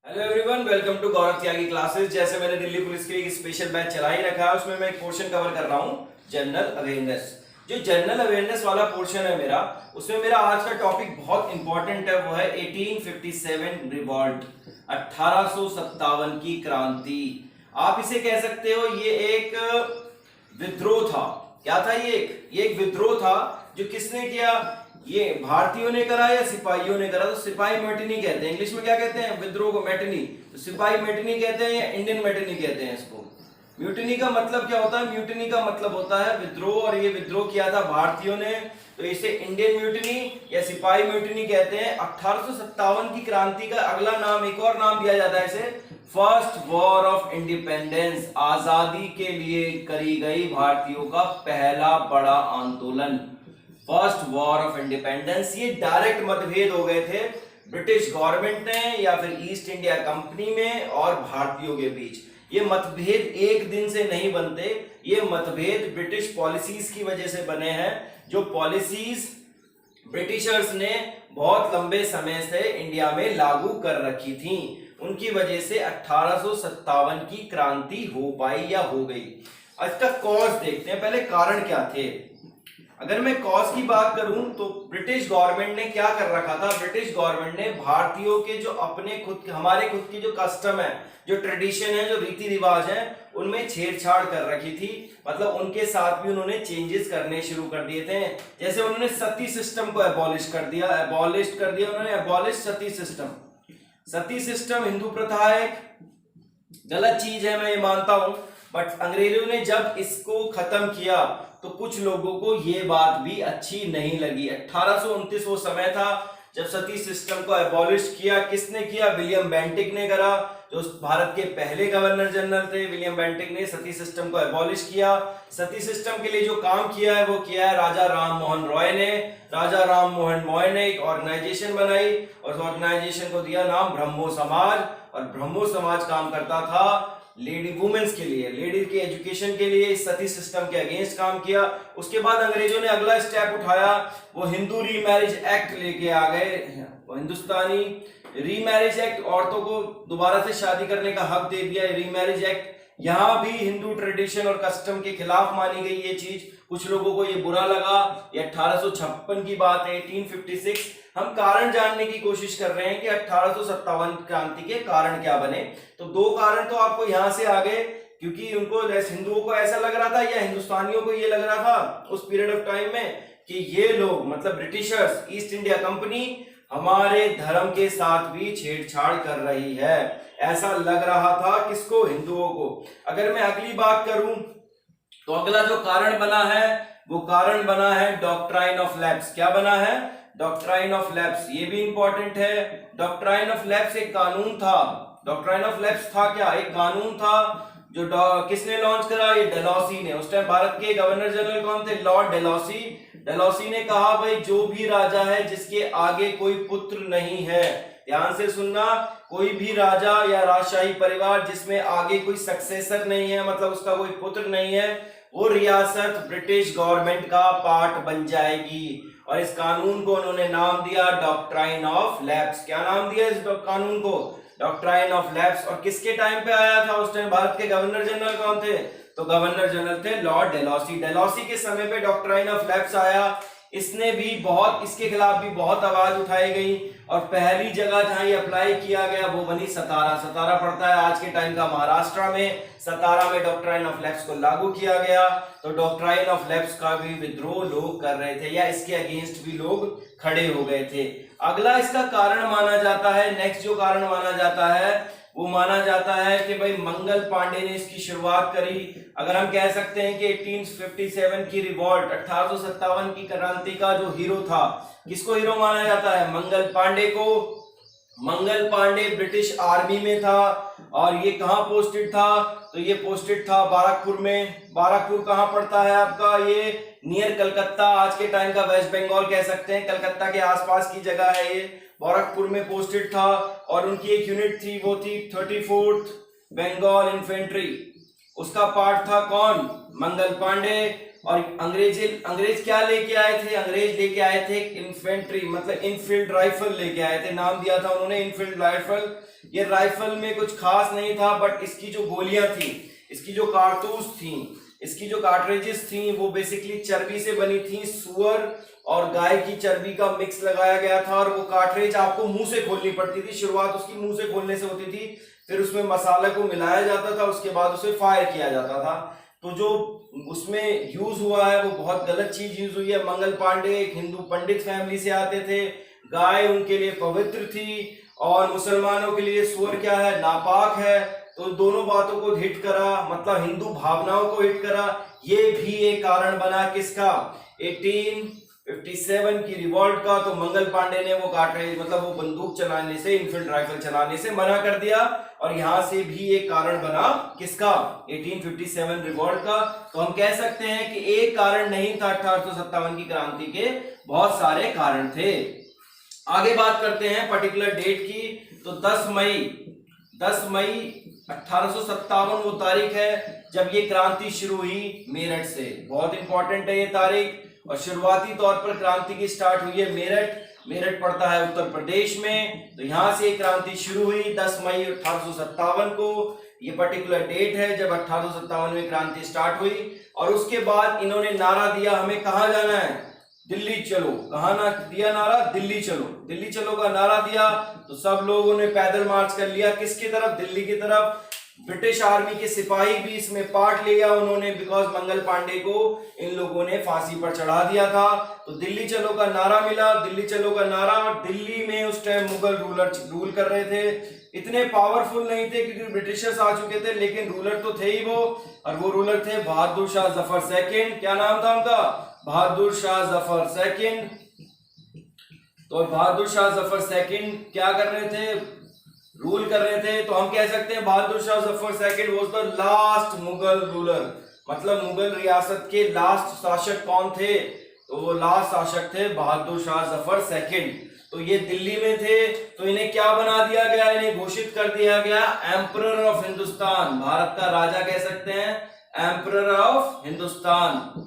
Hello everyone, welcome to Gaurav Tyagi classes. जैसे मैंने Delhi police के लिए एक स्पेशल बैच चला ही रखा है, उसमें मैं एक पोर्शन कवर कर रहा हूँ, जनरल अवेयरनेस। जो जनरल अवेयरनेस वाला पोर्शन है मेरा, उसमें मेरा आज का टॉपिक बहुत इंपॉर्टेंट है। वो है 1857 रिवॉल्ट, 1857 की क्रांति। आप इसे कह सकते हो ये एक विद्रोह था। क्या था ये एक विद्रोह था। जो किसने किया? ये भारतीयों ने करा या सिपाहियों ने करा? तो सिपाही मैटिनी कहते हैं। इंग्लिश में क्या कहते हैं विद्रोह को? मैटिनी। तो सिपाही मैटिनी कहते हैं या इंडियन मैटिनी कहते हैं इसको? म्यूटिनी का मतलब क्या होता है? म्यूटिनी का मतलब होता है विद्रोह, और ये विद्रोह किया था भारतीयों ने, तो इसे इंडियन म्यूटिनी या सिपाही म्यूटिनी कहते हैं। 1857 की क्रांति का अगला नाम, एक और नाम दिया जाता है इसे, फर्स्ट वॉर ऑफ इंडिपेंडेंस। आजादी के लिए करी गई भारतीयों का पहला बड़ा आंदोलन, फर्स्ट वॉर ऑफ इंडिपेंडेंस। ये डायरेक्ट मतभेद हो गए थे ब्रिटिश गवर्नमेंट ने या फिर ईस्ट इंडिया कंपनी में और भारतीयों के बीच। ये मतभेद एक दिन से नहीं बनते, ये मतभेद ब्रिटिश पॉलिसीज की वजह से बने हैं। जो पॉलिसीज ब्रिटिशर्स ने बहुत लंबे समय से इंडिया में लागू कर रखी थी, उनकी वजह से 1857 की क्रांति हो पाई या हो गई। इसका कॉज देखते हैं, पहले कारण क्या थे। अगर मैं कॉज की बात करूं तो ब्रिटिश गवर्नमेंट ने क्या कर रखा था? ब्रिटिश गवर्नमेंट ने भारतीयों के जो अपने हमारे खुद की जो कस्टम है, जो ट्रेडिशन है, जो रीति रिवाज है, उनमें छेड़छाड़ कर रखी थी। मतलब उनके साथ भी उन्होंने चेंजेस करने शुरू कर दिए थे। जैसे उन्होंने सती सिस्टम को एबॉलिश कर दिया उन्होंने एबॉलिश सती सिस्टम। सती सिस्टम हिंदू प्रथा है, गलत चीज है, मैं ये मानता हूं, बट अंग्रेजों ने जब इसको खत्म किया तो कुछ लोगों को ये बात भी अच्छी नहीं लगी। 1829 वो समय था जब सती सिस्टम को एबॉलिश किया। किसने किया? विलियम बेंटिक ने करा, जो भारत के पहले गवर्नर जनरल थे। विलियम बेंटिक ने सती सिस्टम को एबॉलिश किया। सती सिस्टम के लिए जो काम किया है वो किया है राजा राम मोहन रॉय ने। राजा राम मोहन रॉय ने एक ऑर्गेनाइजेशन बनाई और उस ऑर्गेनाइजेशन को दिया नाम ब्रह्मो समाज। और ब्रह्मो समाज काम करता था लेडी वुमेन्स के लिए, लेडी के एजुकेशन के लिए। सती सिस्टम के अगेंस्ट काम किया। उसके बाद अंग्रेजों ने अगला स्टेप उठाया, वो हिंदू रीमैरिज एक्ट लेके आ गए। वो हिंदुस्तानी रीमैरिज एक्ट, औरतों को दोबारा से शादी करने का हक दे दिया। रीमैरिज एक्ट यहां भी हिंदू ट्रेडिशन और कस्टम के खिलाफ मानी गई ये चीज। कुछ लोगों को ये बुरा लगा। ये 1856 की बात है, 1856। हम कारण जानने की कोशिश कर रहे हैं कि 1857 क्रांति के कारण क्या बने। तो दो कारण तो आपको यहां से आ गए, क्योंकि उनको हिंदुओं को ऐसा लग रहा था या हिंदुस्तानियों को ये लग रहा था उस पीरियड ऑफ टाइम में कि ये लोग, मतलब ब्रिटिशर्स, ईस्ट इंडिया कंपनी, हमारे धर्म के साथ भी छेड़छाड़ कर रही है। ऐसा लग रहा था किसको? हिंदुओं को। अगर मैं अगली बात करूं तो अगला जो कारण बना है वो कारण बना है डॉक्ट्राइन ऑफ लैप्स। क्या बना है? Doctrine of lapse. ये भी इंपॉर्टेंट है। डॉक्ट्राइन ऑफ लैप्स एक कानून था। डॉक्ट्राइन ऑफ लैप्स था क्या? एक कानून था जो किसने लॉन्च करा? ये डेलहौसी ने। उस टाइम भारत के गवर्नर जनरल कौन थे? लॉर्ड डेलहौसी। डेलहौसी ने कहा भाई जो भी राजा है जिसके आगे कोई पुत्र नहीं है, ध्यान से सुनना, कोई भी राजा या राजशाही परिवार जिसमें आगे कोई सक्सेसर नहीं है, मतलब उसका कोई पुत्र नहीं है, वो रियासत ब्रिटिश गवर्नमेंट का पार्ट बन जाएगी। और इस कानून को उन्होंने नाम दिया डॉक्ट्राइन ऑफ लैप्स। क्या नाम दिया इस कानून को? Doctrine of lapse. और किसके टाइम पे आया था? उस टाइम भारत के गवर्नर जनरल कौन थे? तो गवर्नर जनरल थे लॉर्ड डेलहौसी। डेलहौसी के समय पे डॉक्ट्राइन ऑफ लैप्स आया। इसने भी बहुत, इसके खिलाफ भी बहुत आवाज उठाई गई। और पहली जगह जहां ये अप्लाई किया गया वो बनी सतारा। सतारा पड़ता है आज के टाइम का महाराष्ट्र में। सतारा में डॉक्ट्राइन ऑफ लैप्स को लागू किया गया। तो डॉक्ट्राइन ऑफ लैप्स का भी विद्रोह लोग कर रहे थे या इसके अगेंस्ट भी लोग खड़े हो गए थे। अगला इसका कारण माना जाता है, नेक्स्ट जो कारण माना जाता है वो माना जाता है कि भाई मंगल पांडे ने इसकी शुरुआत करी। अगर हम कह सकते हैं कि 1857 की रिवॉल्ट, 1857 की क्रांति का जो हीरो था, किसको हीरो माना जाता है? मंगल पांडे को। मंगल पांडे ब्रिटिश आर्मी में था। और ये कहां पोस्टेड था? तो ये पोस्टेड था बाराकपुर में। बाराकपुर कहां पड़ता है आपका? ये नियर कलकत्ता, आज के टाइम का वेस्ट बंगाल कह सकते हैं, कलकत्ता के आसपास की जगह है ये। बाराकपुर में पोस्टेड था और उनकी एक यूनिट थी, वो थी 34th बंगाल इन्फेंट्री। उसका पार्ट था कौन? मंगल पांडे। और अंग्रेज क्या लेके आए थे? अंग्रेज लेके आए थे इन्फेंट्री, मतलब इनफील्ड राइफल लेके आए थे। नाम दिया था उन्होंने इनफील्ड राइफल। ये राइफल में कुछ खास नहीं था, बट इसकी जो गोलियां थी, इसकी जो कारतूस थी, इसकी जो कार्ट्रिजेस थी, वो बेसिकली चर्बी से बनी थी। सुअर और गाय की चर्बी का मिक्स लगाया गया था, और वो कार्ट्रिज आपको मुंह से खोलनी पड़ती थी। शुरुआत उसकी मुंह से खोलने से होती थी, फिर उसमें मसाला को मिलाया जाता था, उसके बाद उसे फायर किया जाता था। तो जो उसमें यूज हुआ है वो बहुत गलत चीज यूज हुई है। मंगल पांडे एक हिंदू पंडित फैमिली से आते थे। गाय उनके लिए पवित्र थी, और मुसलमानों के लिए सूअर क्या है? नापाक है। तो दोनों बातों को हिट करा, मतलब हिंदू भावनाओं को हिट करा। ये भी एक कारण बना किसका? 1857 की रिवॉल्ट का। तो मंगल पांडे ने वो कार्ट्रिज, मतलब वो बंदूक चलाने से, इनफील्ड राइफल चलाने से मना कर दिया, और यहां से भी एक कारण बना किसका? 1857 रिवॉल्ट का। तो हम कह सकते हैं कि एक कारण नहीं था 1857 की क्रांति के, बहुत सारे कारण थे। आगे बात करते हैं पर्टिकुलर डेट की। तो 10 मई 1857 वो तारीख है जब ये क्रांति शुरू हुई मेरठ से। बहुत इंपॉर्टेंट है ये तारीख। और शुरुआती तौर पर क्रांति की स्टार्ट हुई है मेरठ पड़ता है उत्तर प्रदेश में। तो यहां से क्रांति शुरू हुई 10 मई 1857 को। ये पर्टिकुलर डेट है जब 1857 में क्रांति स्टार्ट हुई। और उसके बाद इन्होंने नारा दिया, हमें कहाँ जाना है? दिल्ली चलो। कहाँ ना दिया नारा? दिल्ली चलो। दिल्ली चलो का नारा दिया, तो सब लोगों ने पैदल मार्च कर लिया। किसकी तरफ? दिल्ली की तरफ। ब्रिटिश आर्मी के सिपाही भी इसमें पार्ट लिया उन्होंने, बिकॉज मंगल पांडे को इन लोगों ने फांसी पर चढ़ा दिया था। तो दिल्ली चलो का नारा मिला, दिल्ली चलो का नारा। और दिल्ली में उस टाइम मुगल रूलर रूल कर रहे थे। इतने पावरफुल नहीं थे क्योंकि ब्रिटिशर्स आ चुके थे, लेकिन रूलर तो थे ही वो। और वो रूलर थे बहादुर शाह जफर सेकंड। क्या नाम था उनका? बहादुर शाह जफर सेकंड। तो बहादुर शाह जफर सेकंड क्या कर रहे थे? रूल कर रहे थे। तो हम कह सकते हैं Bahadur Shah Zafar second was the last Mughal ruler, मतलब मुगल रियासत के लास्ट शासक कौन थे? तो वो लास्ट शासक थे बहादुर शाह जफर सेकंड। तो ये दिल्ली में थे। तो इन्हें क्या बना दिया गया? इन्हें घोषित कर दिया गया एम्परर ऑफ हिंदुस्तान, भारत का राजा कह सकते हैं, एम्परर ऑफ हिंदुस्तान।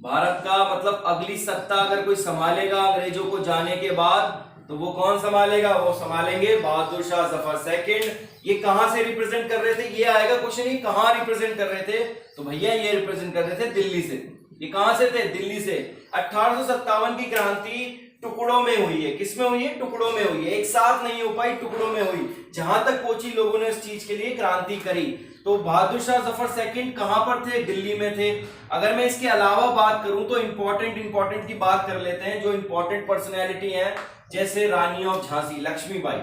भारत का मतलब अगली सत्ता अगर कोई संभालेगा अंग्रेजों को जाने के बाद, तो वो कौन संभालेगा? वो संभालेंगे बहादुर शाह जफर सेकंड। ये कहां से रिप्रेजेंट कर रहे थे? ये आएगा क्वेश्चन, ही कहां रिप्रेजेंट कर रहे थे? तो भैया ये रिप्रेजेंट कर रहे थे दिल्ली से। ये कहां से थे? दिल्ली से। 1857 की क्रांति टुकड़ों में हुई है। किसमें हुई है? टुकड़ों में हुई है, एक साथ नहीं हो पाई, टुकड़ों में हुई। जहां तक कोची लोगों ने इस चीज के लिए क्रांति करी। तो बहादुर शाह जफर सेकंड कहां पर थे? दिल्ली में थे। अगर मैं इसके अलावा बात करूं तो इंपॉर्टेंट की बात कर लेते हैं, जो इंपॉर्टेंट पर्सनैलिटी है, जैसे रानी ऑफ झांसी, लक्ष्मीबाई।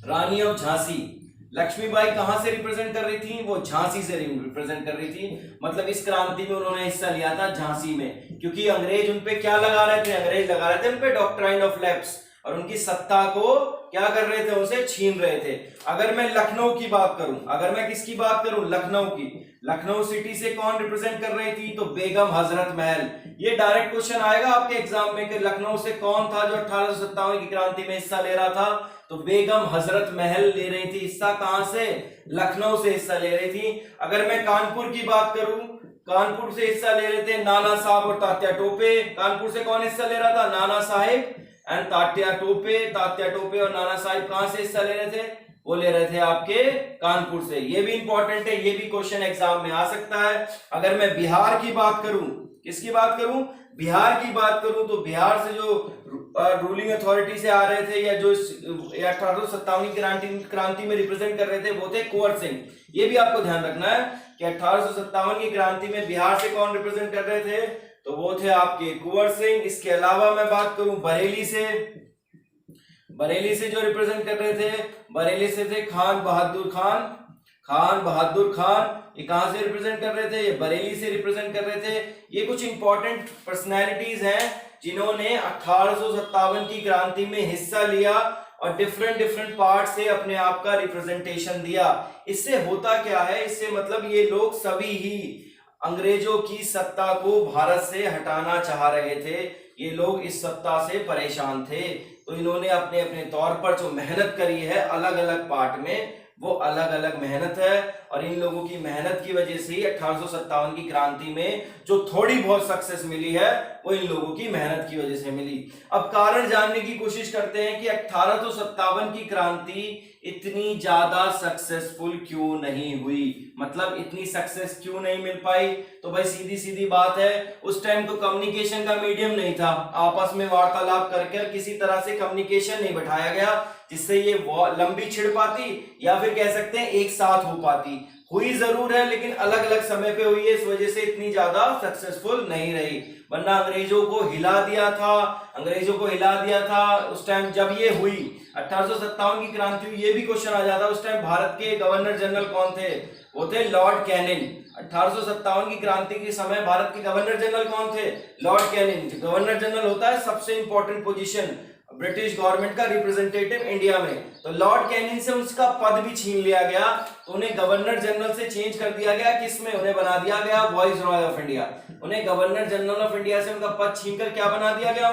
रानी ऑफ झांसी, लक्ष्मीबाई कहां से रिप्रेजेंट कर रही थी? वो झांसी से रिप्रेजेंट कर रही थी। मतलब इस क्रांति में उन्होंने हिस्सा लिया था झांसी में, क्योंकि अंग्रेज उनपे क्या लगा रहे थे? अंग्रेज लगा रहे थे उनपे डॉक्ट्राइन ऑफ लैप्स, और उनकी सत्ता को क्या कर रहे थे? उनसे छीन रहे थे। अगर मैं लखनऊ की बात करूं, अगर मैं किसकी बात करूं? लखनऊ की। लखनऊ सिटी से कौन रिप्रेजेंट कर रही थी? तो बेगम हजरत महल। ये डायरेक्ट क्वेश्चन आएगा आपके एग्जाम में कि लखनऊ से कौन था जो 1857 की क्रांति में हिस्सा ले रहा था? तो बेगम हजरत महल ले रही थी हिस्सा। कहां से? लखनऊ से हिस्सा ले रही थी। अगर मैं कानपुर की बात करूं, कानपुर से हिस्सा ले रहे थे नाना साहब और तात्या टोपे। कानपुर से कौन हिस्सा ले रहा था? नाना साहेब एंड तात्या टोपे। तात्या टोपे और नाना साहेब कहां से हिस्सा ले रहे थे? वो ले रहे थे आपके कानपुर से। ये भी इंपॉर्टेंट है, ये भी क्वेश्चन एग्जाम में आ सकता है। अगर मैं बिहार की बात करूं, किसकी बात करूं? बिहार की बात करूं तो बिहार से जो रूलिंग अथॉरिटी से आ रहे थे, या जो 1857 की क्रांति में रिप्रेजेंट कर रहे थे, वो थे कुंवर सिंह। ये भी आपको ध्यान रखना है कि 1857 की क्रांति में बिहार से कौन रिप्रेजेंट कर रहे थे? तो वो थे आपके कुंवर सिंह। इसके अलावा मैं बात करूं बरेली से, बरेली से जो रिप्रेजेंट कर रहे थे, बरेली से थे खान बहादुर खान। खान बहादुर खान ये कहां से रिप्रेजेंट कर रहे थे? ये बरेली से रिप्रेजेंट कर रहे थे। ये कुछ इंपॉर्टेंट पर्सनैलिटीज हैं जिन्होंने 1857 की क्रांति में हिस्सा लिया और डिफरेंट पार्ट से अपने आप का रिप्रेजेंटेशन दिया। इससे होता क्या है? इससे मतलब ये लोग सभी ही अंग्रेजों की सत्ता को भारत से हटाना चाह रहे थे। ये लोग इस सत्ता से परेशान थे। तो इन्होंने अपने अपने तौर पर जो मेहनत करी है अलग अलग पार्ट में, वो अलग अलग मेहनत है, और इन लोगों की मेहनत की वजह से ही 1857 की क्रांति में जो थोड़ी बहुत सक्सेस मिली है वो इन लोगों की मेहनत की वजह से मिली। अब कारण जानने की कोशिश करते हैं कि 1857 की क्रांति इतनी ज्यादा सक्सेसफुल क्यों नहीं हुई, मतलब इतनी सक्सेस क्यों नहीं मिल पाई। तो भाई सीधी सीधी बात है, उस टाइम तो कम्युनिकेशन का मीडियम नहीं था, आपस में वार्तालाप करके किसी तरह से कम्युनिकेशन नहीं बैठाया गया जिससे ये लंबी छिड़ पाती या फिर कह सकते हैं एक साथ हो पाती। हुई जरूर है लेकिन अलग अलग समय पे हुई है, इस वजह से इतनी ज्यादा सक्सेसफुल नहीं रही। वरना अंग्रेजों को हिला दिया था, अंग्रेजों को हिला दिया था उस टाइम जब ये हुई 1857 की क्रांति हुई। ये भी क्वेश्चन आ जाता उस टाइम भारत के गवर्नर जनरल कौन थे, वो थे लॉर्ड कैनिंग। 1857 की क्रांति के समय भारत के गवर्नर जनरल कौन थे, लॉर्ड कैनिंग। गवर्नर जनरल होता है सबसे इंपॉर्टेंट पोजीशन ब्रिटिश गवर्नमेंट का रिप्रेजेंटेटिव इंडिया में। तो लॉर्ड कैनिंग से उसका पद भी छीन लिया गया, तो उन्हें गवर्नर जनरल से चेंज कर दिया गया, किसमें, उन्हें बना दिया गया वॉइस रॉय ऑफ इंडिया। उन्हें गवर्नर जनरल ऑफ इंडिया से उनका पद छीनकर क्या बना दिया गया,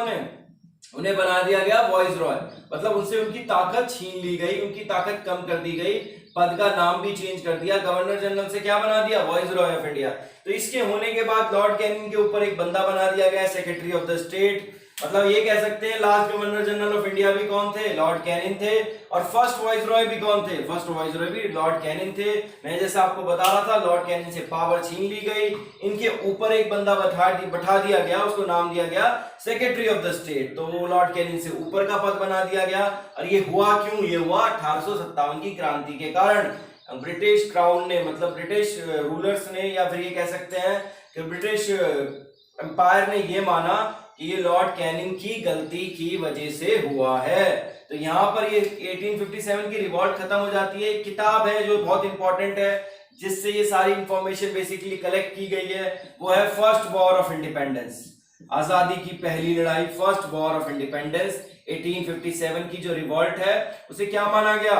उन्हें बना दिया गया वॉइस रॉय। मतलब उनसे उनकी ताकत छीन ली गई, उनकी ताकत कम कर दी गई, पद का नाम भी चेंज कर दिया, गवर्नर जनरल से क्या बना दिया, वॉइस रॉय ऑफ इंडिया। तो इसके होने के बाद लॉर्ड कैनिंग के ऊपर एक बंदा बना दिया गया सेक्रेटरी ऑफ द स्टेट। मतलब ये कह सकते हैं last governor general of India भी कौन थे, लॉर्ड कैनिंग थे, और फर्स्ट वॉइस रॉय भी कौन थे, फर्स्ट वॉइस रॉय भी लॉर्ड कैनिंग थे। मैं जैसे आपको बता रहा था लॉर्ड कैनिंग से पावर छीन ली गई, इनके ऊपर एक बंदा बैठा दिया गया, उसको नाम दिया गया सेक्रेटरी ऑफ द स्टेट। तो वो लॉर्ड कैनिंग से ऊपर का पद बना दिया गया। और ये हुआ क्यों, ये हुआ 1857 की क्रांति के कारण। ब्रिटिश क्राउन ने, मतलब ब्रिटिश रूलर्स ने, या फिर ये कह सकते हैं कि ब्रिटिश एम्पायर ने ये माना कि ये लॉर्ड कैनिंग की गलती की वजह से हुआ है। तो यहाँ पर ये 1857 की रिवॉल्ट खत्म हो जाती है। एक किताब है जो बहुत इंपॉर्टेंट है जिससे ये सारी इंफॉर्मेशन बेसिकली कलेक्ट की गई है, वो है फर्स्ट वॉर ऑफ इंडिपेंडेंस, आजादी की पहली लड़ाई, फर्स्ट वॉर ऑफ इंडिपेंडेंस। 1857 की जो रिवॉल्ट है उसे क्या माना गया,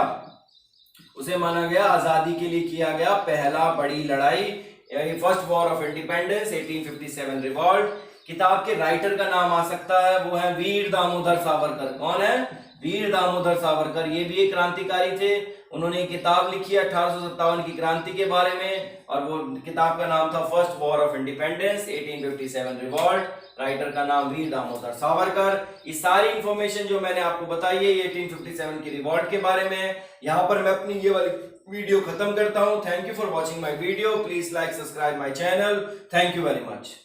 उसे माना गया आजादी के लिए किया गया पहला बड़ी लड़ाई, first war of independence 1857 revolt. किताब के राइटर का नाम आ सकता है, वो है वीर दामोदर सावरकर। कौन है, वीर दामोदर सावरकर। ये भी एक क्रांतिकारी थे, उन्होंने किताब लिखी है 1857 की क्रांति के बारे में, और वो किताब का नाम था first war of independence 1857 revolt. Writer का नाम वीर दामोदर सावरकर। ये सारी इंफॉर्मेशन जो मैंने आपको बताई है 1857 की रिवॉल्ट के बारे में। यहाँ पर मैं अपनी ये वाली वीडियो खत्म करता हूँ। Thank you for watching my video, please like subscribe my channel. Thank you very much.